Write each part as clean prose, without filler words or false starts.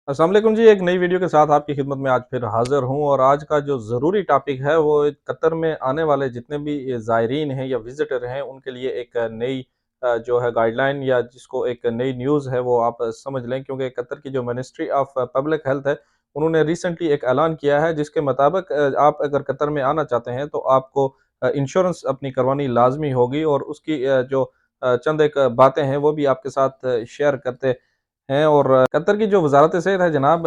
अस्सलाम वालेकुम जी, एक नई वीडियो के साथ आपकी खिदमत में आज फिर हाज़िर हूँ और आज का जो ज़रूरी टॉपिक है वो कतर में आने वाले जितने भी ज़ायरीन हैं या विज़िटर हैं उनके लिए एक नई जो है गाइडलाइन या जिसको एक नई न्यूज़ है वो आप समझ लें, क्योंकि कतर की जो मिनिस्ट्री ऑफ पब्लिक हेल्थ है, उन्होंने रिसेंटली एक ऐलान किया है जिसके मुताबिक आप अगर कतर में आना चाहते हैं तो आपको इंश्योरेंस अपनी करवानी लाज़मी होगी और उसकी जो चंद एक बातें हैं वो भी आपके साथ शेयर करते हैं। और कतर की जो वज़ारत सेहत है जनाब,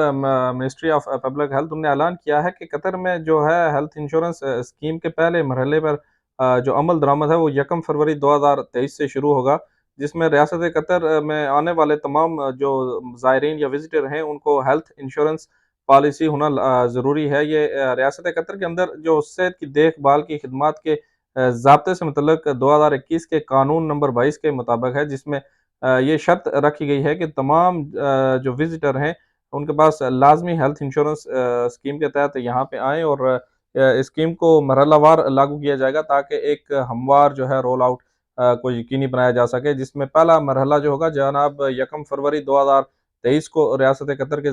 मिनिस्ट्री ऑफ पब्लिक हेल्थ, उन्होंने ऐलान किया है कि कतर में जो है हेल्थ इंश्योरेंस स्कीम के पहले मरहले पर जो अमल दरामद है वो 1 फरवरी 2023 से शुरू होगा, जिसमें रियासत कतर में आने वाले तमाम जो ज़ायरीन या विज़िटर हैं उनको हेल्थ इंश्योरेंस पॉलिसी होना ज़रूरी है। ये रियासत कतर के अंदर जो सेहत की देखभाल की खिदमात के ज़ाब्ते से मुतल्लक 2021 के कानून नंबर 22 के मुताबिक है, जिसमें ये शर्त रखी गई है कि तमाम जो विज़िटर हैं, उनके पास लाज़मी हेल्थ इंश्योरेंस स्कीम के तहत यहाँ पे आएँ और इस स्कीम को मरहलावार लागू किया जाएगा ताकि एक हमवार जो है रोल आउट को यकीनी बनाया जा सके, जिसमें पहला मरहला जो होगा जनाब 1 फरवरी 2023 को रियासत कतर के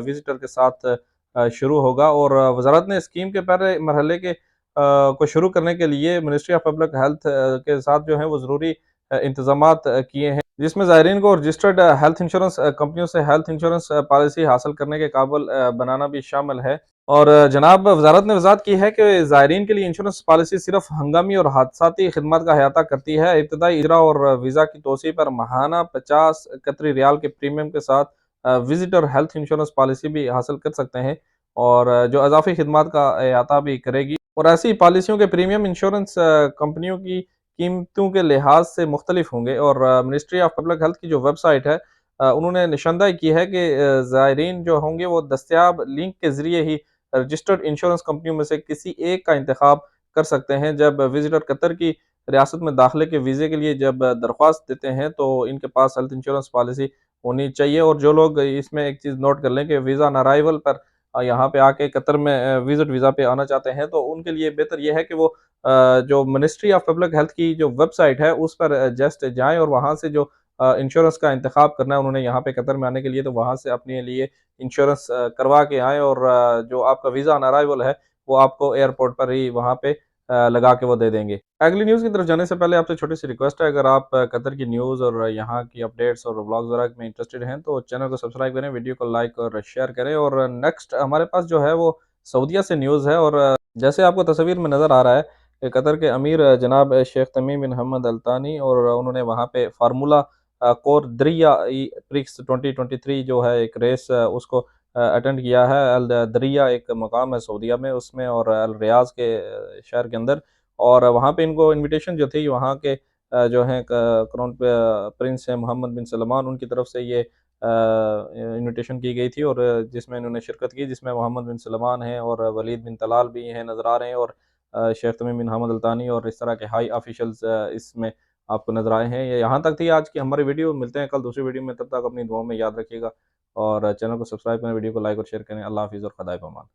विज़िटर के साथ शुरू होगा। और वज़ारत ने स्कीम के पहले मरहले के को शुरू करने के लिए मिनिस्ट्री ऑफ पब्लिक हेल्थ के साथ जो है वो ज़रूरी इंतज़ामात किए हैं, जिसमें ज़ायरीन को रजिस्टर्ड हेल्थ इंश्योरेंस कंपनियों से हेल्थ इंश्योरेंस पॉलिसी हासिल करने के काबिल बनाना भी शामिल है। और जनाब वज़ारत ने वज़ाहत की है कि ज़ायरीन के लिए इंश्योरेंस पॉलिसी सिर्फ़ हंगामी और हादसाती खिदमत का अहाता करती है। इब्तदाई इजरा और वीज़ा की तोसी पर माहाना 50 कतरी रियाल के प्रीमियम के साथ विज़िटर हेल्थ इंश्योरेंस पॉलिसी भी हासिल कर सकते हैं और जो इज़ाफ़ी खिदमत का अहाता भी करेगी। और ऐसी पॉलिसियों के प्रीमियम इंश्योरेंस कंपनियों की कीमतों के लिहाज से मुख्तलिफ होंगे। और मिनिस्ट्री ऑफ पब्लिक हेल्थ की जो वेबसाइट है, उन्होंने निशानदाही की है कि ज़ायरीन जो होंगे वो दस्तयाब लिंक के ज़रिए ही रजिस्टर्ड इंश्योरेंस कंपनियों में से किसी एक का इंतखाब कर सकते हैं। जब विज़िटर कतर की रियासत में दाखिले के वीज़े के लिए जब दरख्वास्त देते हैं तो इनके पास हेल्थ इंश्योरेंस पॉलिसी होनी चाहिए। और जो लोग इसमें एक चीज़ नोट कर लें कि वीज़ा ऑन अराइवल पर यहाँ पे आके कतर में विज़िट वीज़ा पे आना चाहते हैं, तो उनके लिए बेहतर ये है कि वो जो मिनिस्ट्री ऑफ पब्लिक हेल्थ की जो वेबसाइट है उस पर जस्ट जाएँ और वहाँ से जो इंश्योरेंस का इंतखाब करना है उन्होंने यहाँ पे कतर में आने के लिए, तो वहाँ से अपने लिए इंश्योरेंस करवा के आएँ और जो आपका वीज़ा ऑन अराइवल है, वो आपको एयरपोर्ट पर ही वहाँ पे लगा के वो दे देंगे। अगली न्यूज़ की तरफ जाने से पहले आपसे छोटी-सी रिक्वेस्ट है, अगर आप कतर की न्यूज़ और यहाँ की अपडेट्स और व्लॉग्स वगैरह में इंटरेस्टेड हैं, तो चैनल को सब्सक्राइब करें, वीडियो को लाइक और शेयर करें। और नेक्स्ट हमारे पास जो है वो सऊदीया से न्यूज़ है। और जैसे आपको तस्वीर में नज़र आ रहा है कि कतर के अमीर जनाब शेख तमीम बिन हमद अल तानी, और उन्होंने वहाँ पे फार्मूला कोर दरिया प्रिक्स 2023 जो है एक रेस उसको अटेंड किया है। अल दरिया एक मुकाम है सऊदीया में उसमें, और अल रियाज के शहर के अंदर। और वहाँ पे इनको इनविटेशन जो थी वहाँ के जो हैं क्राउन प्रिंस हैं मोहम्मद बिन सलमान, उनकी तरफ से ये इनविटेशन की गई थी और जिसमें इन्होंने शिरकत की, जिसमें मोहम्मद बिन सलमान हैं और वलीद बिन तलाल भी हैं नज़र आ रहे हैं, और शेख तमीम बिन हमद अल तानी और इस तरह के हाई ऑफिशियल्स इसमें आपको नज़र आए हैं। ये यहाँ तक थी आज की हमारी वीडियो। मिलते हैं कल दूसरी वीडियो में, तब तक अपनी दुआओं में याद रखिएगा और चैनल को सब्सक्राइब करें, वीडियो को लाइक और शेयर करें। अल्लाह हाफ़िज़ और खुदा के पामान।